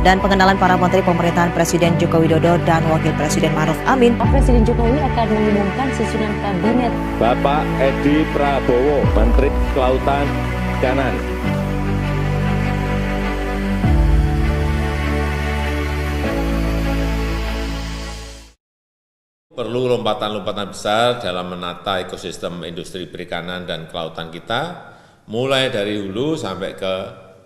dan pengenalan para menteri pemerintahan Presiden Joko Widodo dan Wakil Presiden Ma'ruf Amin. Presiden Jokowi akan mengumumkan susunan kabinet. Bapak Edi Prabowo, Menteri Kelautan Perikanan. Perlu lompatan-lompatan besar dalam menata ekosistem industri perikanan dan kelautan kita, mulai dari hulu sampai ke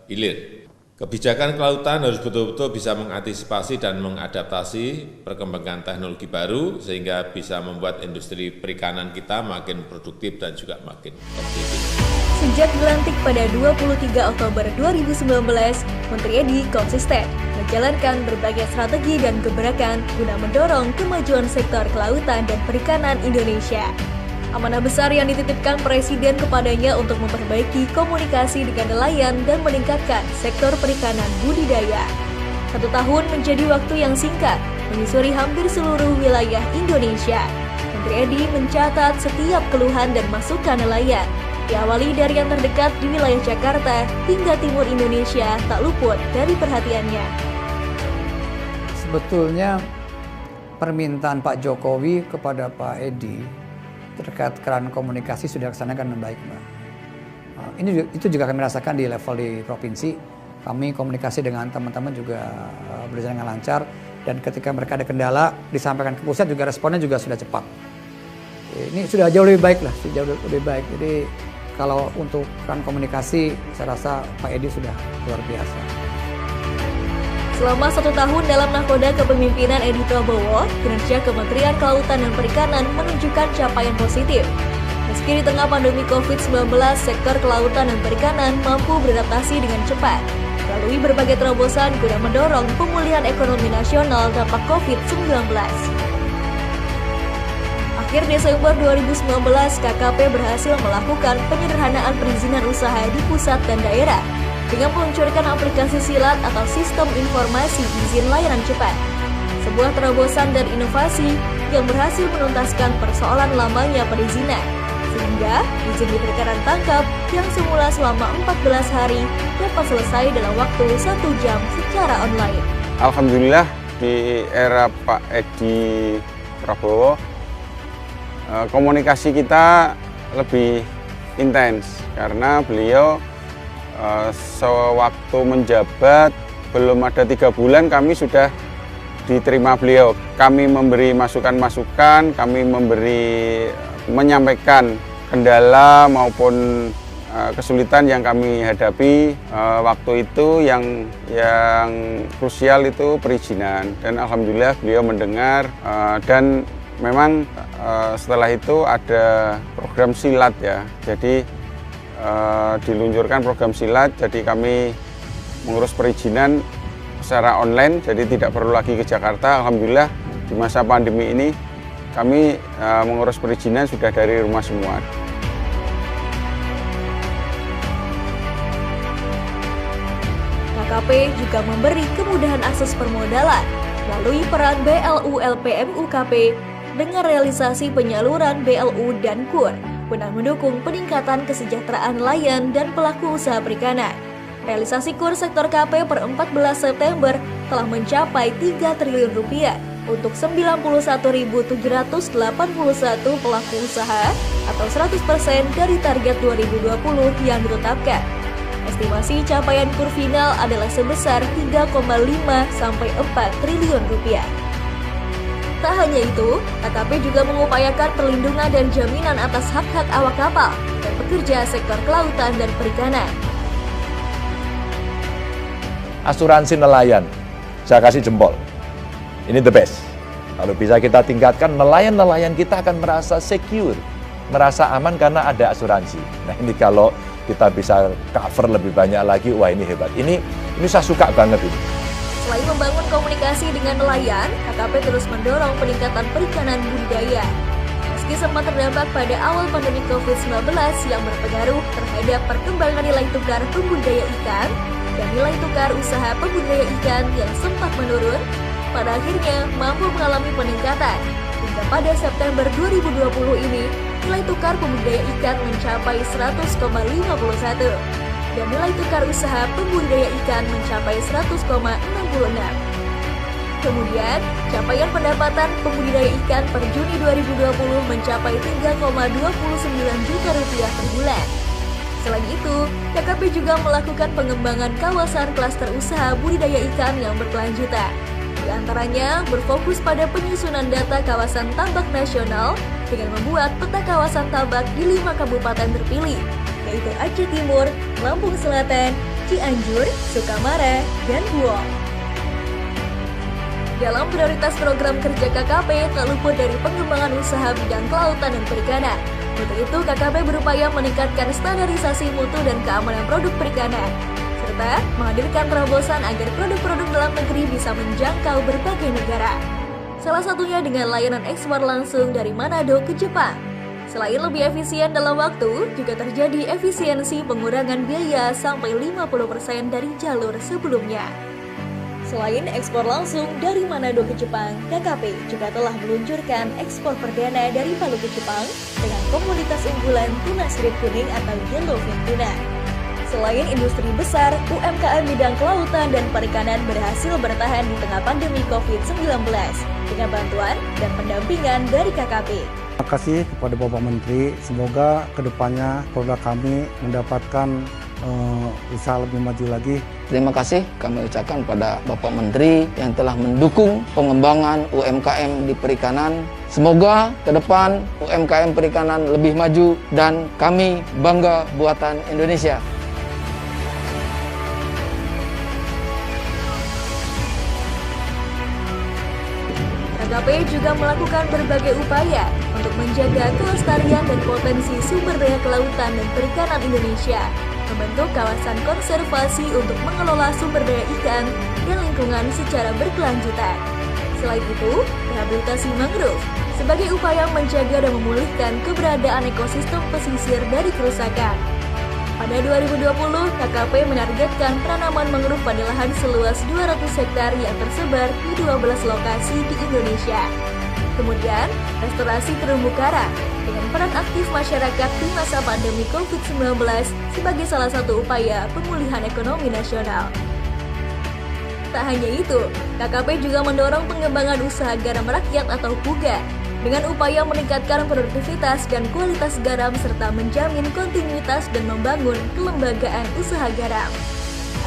hilir. Kebijakan kelautan harus betul-betul bisa mengantisipasi dan mengadaptasi perkembangan teknologi baru, sehingga bisa membuat industri perikanan kita makin produktif dan juga makin kompetitif. Sejak dilantik pada 23 Oktober 2019, Menteri Edi konsisten menjalankan berbagai strategi dan gebrakan guna mendorong kemajuan sektor kelautan dan perikanan Indonesia. Amanah besar yang dititipkan Presiden kepadanya untuk memperbaiki komunikasi dengan nelayan dan meningkatkan sektor perikanan budidaya. 1 tahun menjadi waktu yang singkat, menyusuri hampir seluruh wilayah Indonesia. Menteri Edi mencatat setiap keluhan dan masukan nelayan. Diawali dari yang terdekat di wilayah Jakarta hingga timur Indonesia tak luput dari perhatiannya. Sebetulnya permintaan Pak Jokowi kepada Pak Edi terkait keran komunikasi sudah dilaksanakan dengan baik, Mbak. Itu juga kami rasakan di level di provinsi. Kami komunikasi dengan teman-teman juga berjalan dengan lancar, dan ketika mereka ada kendala disampaikan ke pusat juga responnya juga sudah cepat. Ini sudah jauh lebih baik lah, jauh lebih baik. Jadi kalau untuk keran komunikasi saya rasa Pak Edi sudah luar biasa. Selama 1 tahun dalam nakoda kepemimpinan Edi Prabowo, kinerja Kementerian Kelautan dan Perikanan menunjukkan capaian positif. Meski di tengah pandemi COVID-19, sektor kelautan dan perikanan mampu beradaptasi dengan cepat melalui berbagai terobosan guna mendorong pemulihan ekonomi nasional dampak COVID-19. Akhir Desember 2019, KKP berhasil melakukan penyederhanaan perizinan usaha di pusat dan daerah dengan meluncurkan aplikasi SILAT atau Sistem Informasi Izin Layanan Cepat. Sebuah terobosan dan inovasi yang berhasil menuntaskan persoalan lamanya perizinan, sehingga izin di perikanan tangkap yang semula selama 14 hari dapat selesai dalam waktu 1 jam secara online. Alhamdulillah di era Pak Edi Prabowo, komunikasi kita lebih intens karena beliau sewaktu menjabat belum ada 3 bulan kami sudah diterima beliau. Kami memberi masukan-masukan, kami menyampaikan kendala maupun kesulitan yang kami hadapi waktu itu. Yang krusial itu perizinan, dan alhamdulillah beliau mendengar, dan memang setelah itu ada program SILAT ya. Jadi diluncurkan program SILAT, jadi kami mengurus perizinan secara online, jadi tidak perlu lagi ke Jakarta. Alhamdulillah di masa pandemi ini kami mengurus perizinan sudah dari rumah semua. KKP juga memberi kemudahan akses permodalan melalui peran BLU LPM UKP dengan realisasi penyaluran BLU dan KUR guna mendukung peningkatan kesejahteraan nelayan dan pelaku usaha perikanan. Realisasi KUR sektor KP per 14 September telah mencapai 3 triliun rupiah untuk 91.781 pelaku usaha atau 100% dari target 2020 yang ditetapkan. Estimasi capaian KUR final adalah sebesar 3,5 sampai 4 triliun rupiah. Tak hanya itu, KKP juga mengupayakan perlindungan dan jaminan atas hak-hak awak kapal dan pekerja sektor kelautan dan perikanan. Asuransi nelayan, saya kasih jempol. Ini the best. Kalau bisa kita tingkatkan, nelayan-nelayan kita akan merasa secure, merasa aman karena ada asuransi. Nah ini kalau kita bisa cover lebih banyak lagi, wah ini hebat. Ini saya suka banget ini. Selain membangun komunikasi dengan nelayan, KKP terus mendorong peningkatan perikanan budidaya. Meski sempat terdampak pada awal pandemi COVID-19 yang berpengaruh terhadap perkembangan nilai tukar pembudidaya ikan dan nilai tukar usaha pembudidaya ikan yang sempat menurun, pada akhirnya mampu mengalami peningkatan. Hingga pada September 2020 ini, nilai tukar pembudidaya ikan mencapai 100,51. dan nilai tukar usaha pembudidaya ikan mencapai 100,66. Kemudian, capaian pendapatan pembudidaya ikan per Juni 2020 mencapai 3,29 juta rupiah per bulan. Selain itu, KKP juga melakukan pengembangan kawasan klaster usaha budidaya ikan yang berkelanjutan. Di antaranya berfokus pada penyusunan data kawasan tambak nasional dengan membuat peta kawasan tambak di 5 kabupaten terpilih, yaitu Aceh Timur, Lampung Selatan, Cianjur, Sukamara, dan Buong. Dalam prioritas program kerja KKP tak luput dari pengembangan usaha bidang kelautan dan perikanan. Untuk itu, KKP berupaya meningkatkan standarisasi mutu dan keamanan produk perikanan, serta menghadirkan terobosan agar produk-produk dalam negeri bisa menjangkau berbagai negara. Salah satunya dengan layanan ekspor langsung dari Manado ke Jepang. Selain lebih efisien dalam waktu, juga terjadi efisiensi pengurangan biaya sampai 50% dari jalur sebelumnya. Selain ekspor langsung dari Manado ke Jepang, KKP juga telah meluncurkan ekspor perdana dari Palu ke Jepang dengan komoditas unggulan tuna sirip kuning atau yellowfin tuna. Selain industri besar, UMKM bidang kelautan dan perikanan berhasil bertahan di tengah pandemi COVID-19 dengan bantuan dan pendampingan dari KKP. Terima kasih kepada Bapak Menteri, semoga kedepannya produk kami mendapatkan usaha lebih maju lagi. Terima kasih kami ucapkan pada Bapak Menteri yang telah mendukung pengembangan UMKM di perikanan. Semoga ke depan UMKM perikanan lebih maju dan kami bangga buatan Indonesia. KKP juga melakukan berbagai upaya untuk menjaga kelestarian dan potensi sumber daya kelautan dan perikanan Indonesia, membentuk kawasan konservasi untuk mengelola sumber daya ikan dan lingkungan secara berkelanjutan. Selain itu, rehabilitasi mangrove sebagai upaya menjaga dan memulihkan keberadaan ekosistem pesisir dari kerusakan. Pada 2020, KKP menargetkan penanaman mangrove pada lahan seluas 200 hektar yang tersebar di 12 lokasi di Indonesia. Kemudian, restorasi terumbu karang dengan peran aktif masyarakat di masa pandemi COVID-19 sebagai salah satu upaya pemulihan ekonomi nasional. Tak hanya itu, KKP juga mendorong pengembangan usaha garam rakyat atau PUGA dengan upaya meningkatkan produktivitas dan kualitas garam serta menjamin kontinuitas dan membangun kelembagaan usaha garam.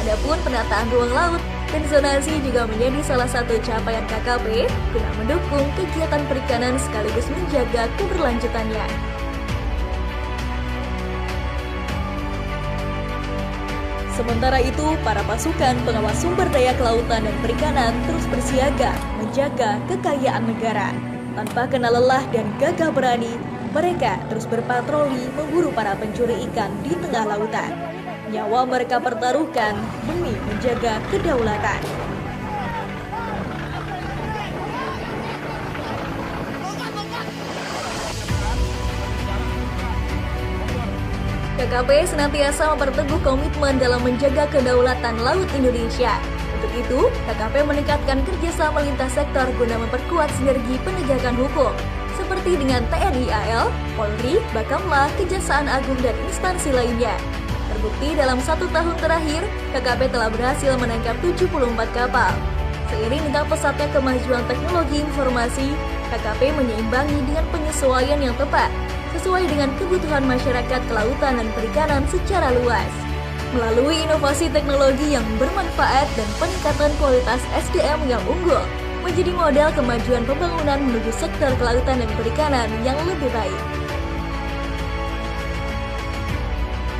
Adapun penataan ruang laut dan zonasi juga menjadi salah satu capaian KKP guna mendukung kegiatan perikanan sekaligus menjaga keberlanjutannya. Sementara itu, para pasukan pengawas sumber daya kelautan dan perikanan terus bersiaga menjaga kekayaan negara. Tanpa kenal lelah dan gagah berani, mereka terus berpatroli memburu para pencuri ikan di tengah lautan. Nyawa mereka pertaruhkan demi menjaga kedaulatan. KKP senantiasa memperteguh komitmen dalam menjaga kedaulatan laut Indonesia. Untuk itu, KKP meningkatkan kerjasama lintas sektor guna memperkuat sinergi penegakan hukum, seperti dengan TNI AL, Polri, Bakamla, Kejaksaan Agung, dan instansi lainnya. Terbukti dalam 1 tahun terakhir, KKP telah berhasil menangkap 74 kapal. Seiring dengan pesatnya kemajuan teknologi informasi, KKP menyeimbangi dengan penyesuaian yang tepat, sesuai dengan kebutuhan masyarakat kelautan dan perikanan secara luas. Melalui inovasi teknologi yang bermanfaat dan peningkatan kualitas SDM yang unggul, menjadi modal kemajuan pembangunan menuju sektor kelautan dan perikanan yang lebih baik.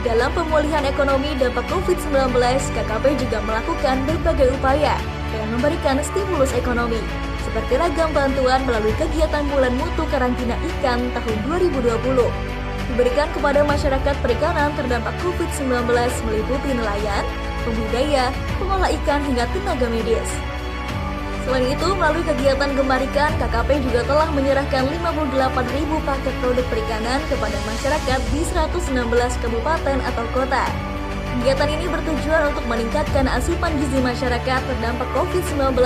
Dalam pemulihan ekonomi dampak COVID-19, KKP juga melakukan berbagai upaya dengan memberikan stimulus ekonomi, seperti ragam bantuan melalui kegiatan bulan mutu karantina ikan tahun 2020. Diberikan kepada masyarakat perikanan terdampak COVID-19 meliputi nelayan, pembudidaya, pengolah ikan hingga tenaga medis. Selain itu, melalui kegiatan Gemar Ikan, KKP juga telah menyerahkan 58.000 paket produk perikanan kepada masyarakat di 116 kabupaten atau kota. Kegiatan ini bertujuan untuk meningkatkan asupan gizi masyarakat terdampak COVID-19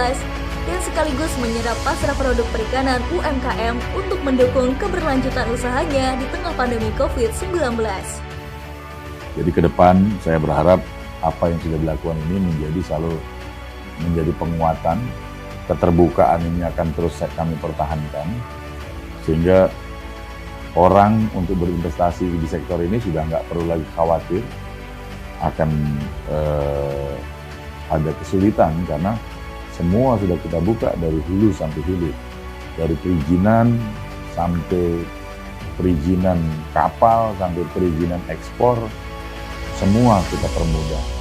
dan sekaligus menyerap pasar produk perikanan UMKM untuk mendukung keberlanjutan usahanya di tengah pandemi COVID-19. Jadi ke depan saya berharap apa yang sudah dilakukan ini selalu menjadi penguatan, keterbukaan ini akan terus kami pertahankan, sehingga orang untuk berinvestasi di sektor ini sudah nggak perlu lagi khawatir akan ada kesulitan, karena semua sudah kita buka dari hulu sampai hilir, dari perizinan sampai perizinan kapal sampai perizinan ekspor, semua kita permudah.